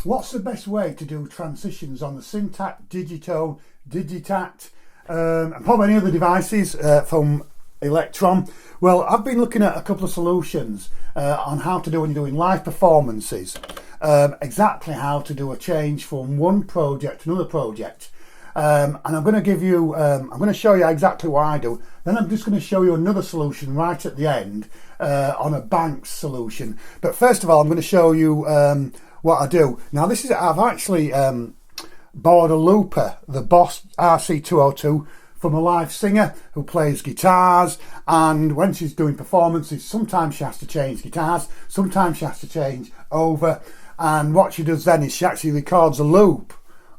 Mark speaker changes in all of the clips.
Speaker 1: What's the best way to do transitions on the Syntact, Digitone, Digitact, and probably any other devices from Electron? Well, I've been looking at a couple of solutions on how to do when you're doing live performances, exactly how to do a change from one project to another project. And I'm going to give you, I'm going to show you exactly what I do. Then I'm just going to show you another solution right at the end on a Banks solution. But first of all, I'm going to show you what I do. Now this is, I've actually borrowed a looper, the Boss RC202, from a live singer who plays guitars, and when she's doing performances, sometimes she has to change guitars, sometimes she has to change over, and what she does then is she actually records a loop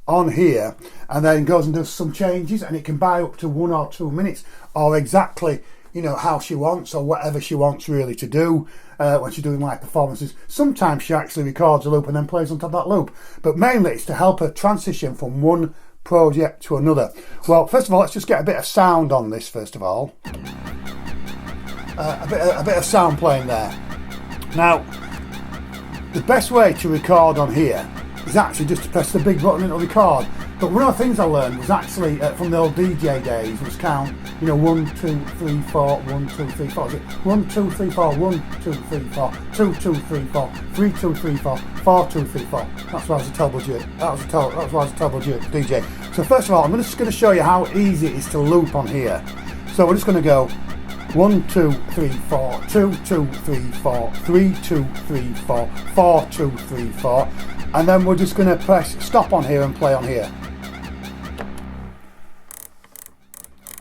Speaker 1: on here and then goes and does some changes, and it can buy up to 1 or 2 minutes, or exactly, you know, how she wants or whatever she wants really to do when she's doing live performances. Sometimes she actually records a loop and then plays on top of that loop, but mainly it's to help her transition from one project to another. Well, first of all, let's just get a bit of sound on this first of all. A bit of sound playing there. Now, the best way to record on here is actually just to press the big button and it'll record. But one of the things I learned was actually from the old DJ days was count, you know, 1, 2, 3, 4, 1, 2, 3, 4. Is it 1, 2, 3, 4, 1, 2, 3, 4, 2, 2, 3, 4, 3, 2, 3, 4, 4, 2, 3, 4. That's why I was a terrible DJ. So first of all, I'm just going to show you how easy it is to loop on here. So we're just going to go 1, 2, 3, 4, 2, 2, 3, 4, 3, 2, 3, 4, 4, 2, 3, 4. And then we're just going to press stop on here and play on here.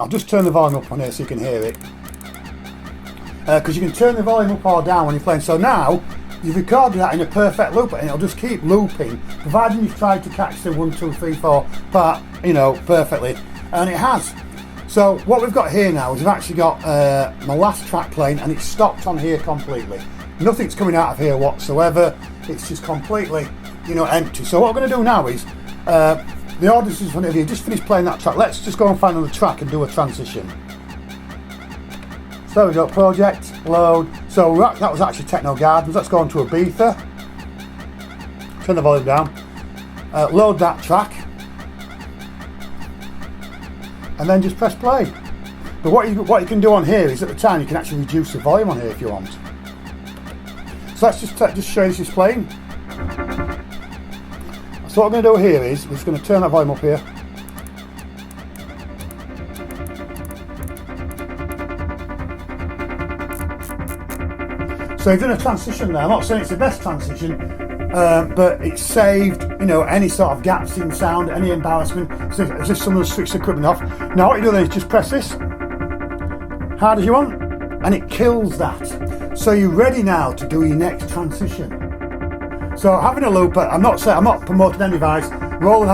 Speaker 1: I'll just turn the volume up on here so you can hear it. Because you can turn the volume up or down when you're playing. So now, you've recorded that in a perfect loop and it'll just keep looping, providing you've tried to catch the 1, 2, 3, 4 part, you know, perfectly. And it has. So what we've got here now is we've actually got my last track playing and it's stopped on here completely. Nothing's coming out of here whatsoever. It's just completely, you know, empty. So what we're going to do now is, the audience is in front of you, just finished playing that track. Let's just go and find another track and do a transition. So we go project, load. So that was actually Techno Gardens. Let's go on to Ibiza. Turn the volume down. Load that track. And then just press play. But what you can do on here is at the time you can actually reduce the volume on here if you want. So let's just show you this is playing. So what I'm going to do here is we're just going to turn that volume up here. So you've done a transition there. I'm not saying it's the best transition, but it's saved, you know, any sort of gaps in sound, any embarrassment, as if someone switched the equipment off. Now what you do then is just press this, hard as you want, and it kills that. So you're ready now to do your next transition. So having a looper, I'm not promoting any device. Roland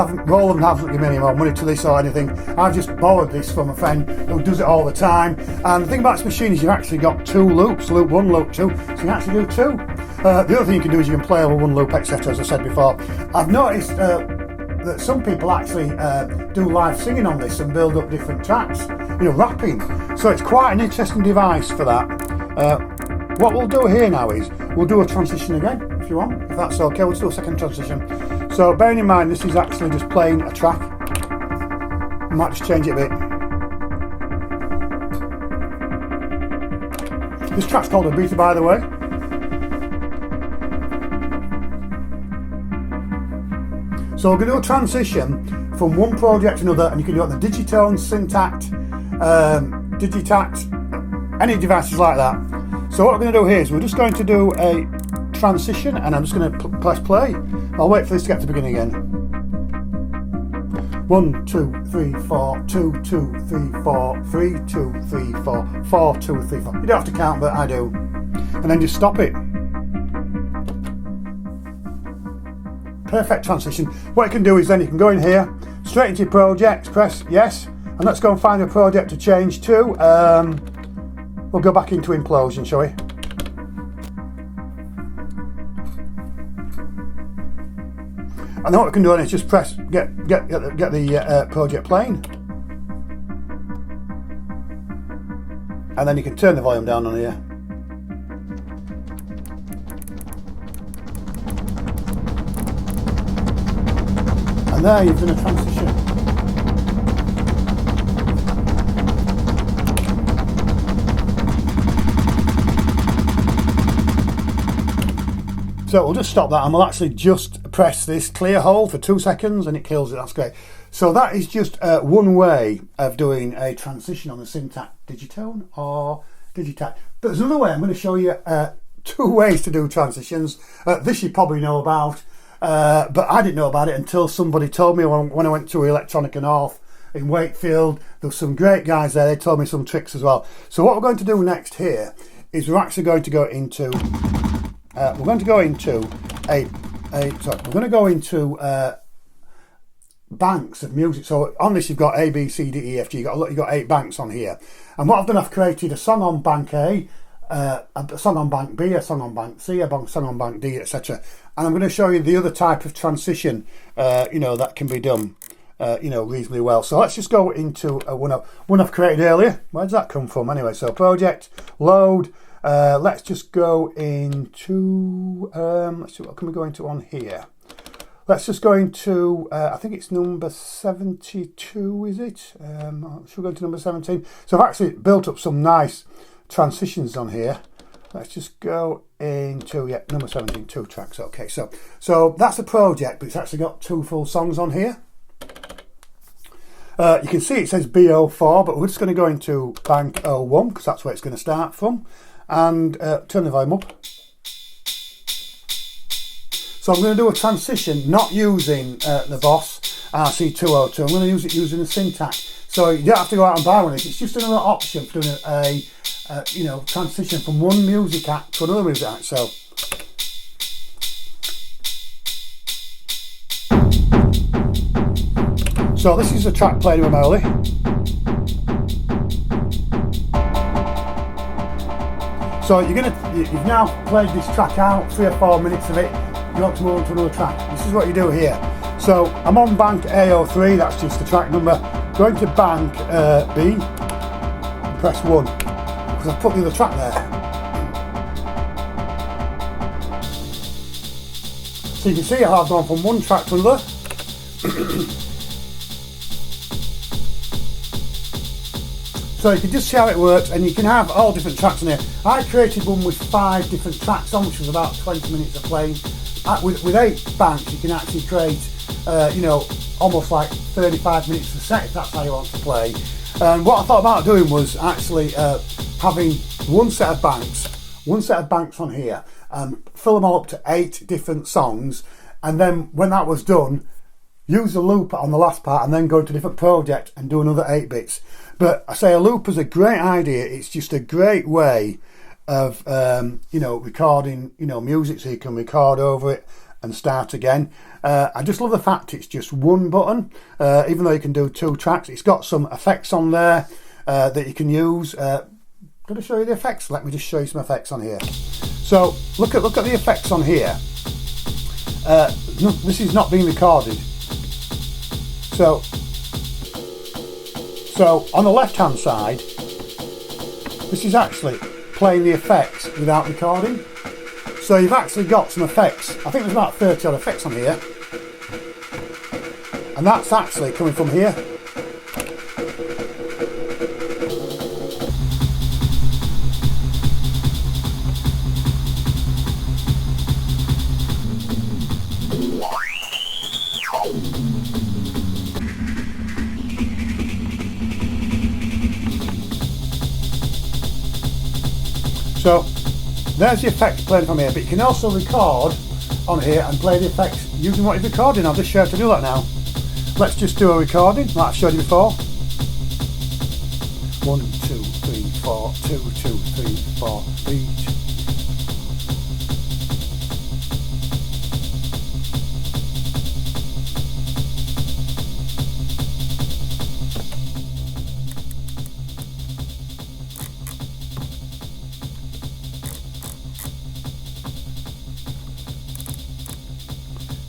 Speaker 1: hasn't given me any more money to this or anything. I've just borrowed this from a friend who does it all the time. And the thing about this machine is you've actually got 2 loops, loop 1, loop 2. So you can actually do 2. The other thing you can do is you can play over 1 loop, etc. As I said before. I've noticed that some people actually do live singing on this and build up different tracks, you know, rapping. So it's quite an interesting device for that. What we'll do here now is we'll do a transition again, if you want, if that's okay. We'll do a second transition. So bearing in mind this is actually just playing a track. I might just change it a bit. This track's called Ibiza, by the way. So we're going to do a transition from one project to another, and you can do it on the Digitone, Syntact, Digitact, any devices like that. So what we're going to do here is we're just going to do a transition, and I'm just going to press play. I'll wait for this to get to the beginning again. 1, 2, 3, 4, 2, 2, 3, 4, 3, 2, 3, 4, 4, 2, 3, 4. You don't have to count, but I do. And then just stop it. Perfect transition. What you can do is then you can go in here, straight into your project, press yes, and let's go and find a project to change to. We'll go back into Implosion, shall we? And then what we can do then is just press get the project playing, and then you can turn the volume down on here. And there you've done a transition. So we'll just stop that and we'll actually just press this clear hold for 2 seconds and it kills it. That's great. So that is just one way of doing a transition on a Syntac Digitone or Digitac. But there's another way. I'm going to show you 2 ways to do transitions. This you probably know about, but I didn't know about it until somebody told me when I went to Electronica North in Wakefield. There were some great guys there. They told me some tricks as well. So what we're going to do next here is we're actually going to go into banks of music. So on this you've got A, B, C, D, E, F, G. You've got 8 banks on here. And what I've done, I've created a song on bank A, a song on bank B, a song on bank C, a song on bank D, etc. And I'm going to show you the other type of transition, that can be done, reasonably well. So let's just go into one I've created earlier. Where does that come from anyway? So project, load. Let's just go into, let's see, what can we go into on here? Let's just go into, I think it's number 72, is it? Should we go into number 17? So I've actually built up some nice transitions on here. Let's just go into, number 17, 2 tracks. Okay, so that's a project, but it's actually got 2 full songs on here. You can see it says BO4, but we're just going to go into bank 01 because that's where it's going to start from. And turn the volume up. So I'm going to do a transition not using the Boss RC202. I'm going to use it using a Syntac. So you don't have to go out and buy one of these. It's just another option for doing a transition from one music act to another music act. So this is a track played with Molly. So you've now played this track out, 3 or 4 minutes of it. You want to move on to another track. This is what you do here. So I'm on bank AO3, that's just the track number. Going to bank B and press 1 because I've put the other track there. So you can see how I've gone from one track to another. So you can just see how it works, and you can have all different tracks in here. I created one with 5 different tracks on, which was about 20 minutes of playing. With 8 banks, you can actually create, almost like 35 minutes a set, if that's how you want to play. And what I thought about doing was actually having one set of banks on here, fill them all up to 8 different songs, and then when that was done, use the loop on the last part, and then go to a different project and do another 8 bits. But I say a loop is a great idea. It's just a great way of recording music, so you can record over it and start again. I just love the fact it's just one button, even though you can do 2 tracks. It's got some effects on there that you can use. Going to show you the effects. Let me just show you some effects on here. So look at the effects on here. No, this is not being recorded. So on the left hand side, this is actually playing the effects without recording. So you've actually got some effects. I think there's about 30 odd effects on here. And that's actually coming from here. So there's the effects playing from here, but you can also record on here and play the effects using what you're recording. I'll just show you how to do that now. Let's just do a recording like I've showed you before. 1, 2, 3, 4, 2, 2, 3, 4, beat.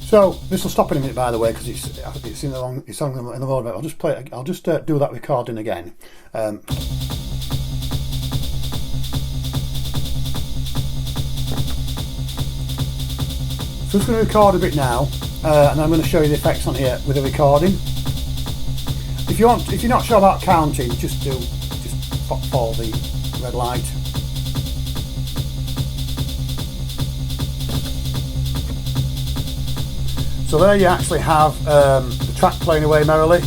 Speaker 1: So this will stop in a minute, by the way, because it's in the wrong bit. I'll just play it. I'll just do that recording again. So I'm just going to record a bit now, and I'm going to show you the effects on here with a recording. If you're not sure about counting, just follow the red light. So there you actually have the track playing away merrily.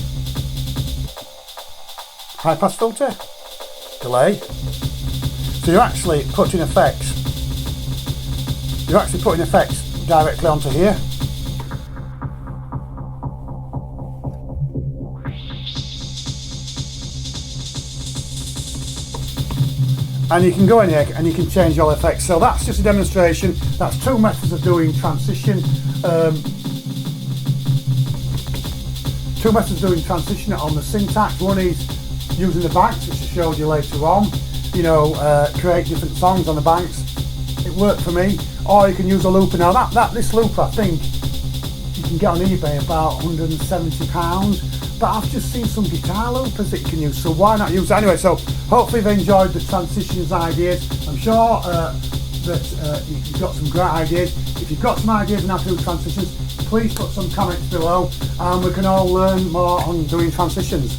Speaker 1: High pass filter, delay. So you're actually putting effects. You're actually putting effects directly onto here. And you can go in here and you can change all effects. So that's just a demonstration. That's two methods of doing transition. Two methods of doing transition on the syntax. One is using the banks, which I showed you later on. You know, create different songs on the banks. It worked for me. Or you can use a looper. Now this looper, I think you can get on eBay about £170. But I've just seen some guitar loopers that you can use, so why not use it anyway? So hopefully you've enjoyed the transitions ideas. I'm sure that you've got some great ideas. If you've got some ideas on how to do transitions, please put some comments below and we can all learn more on doing transitions.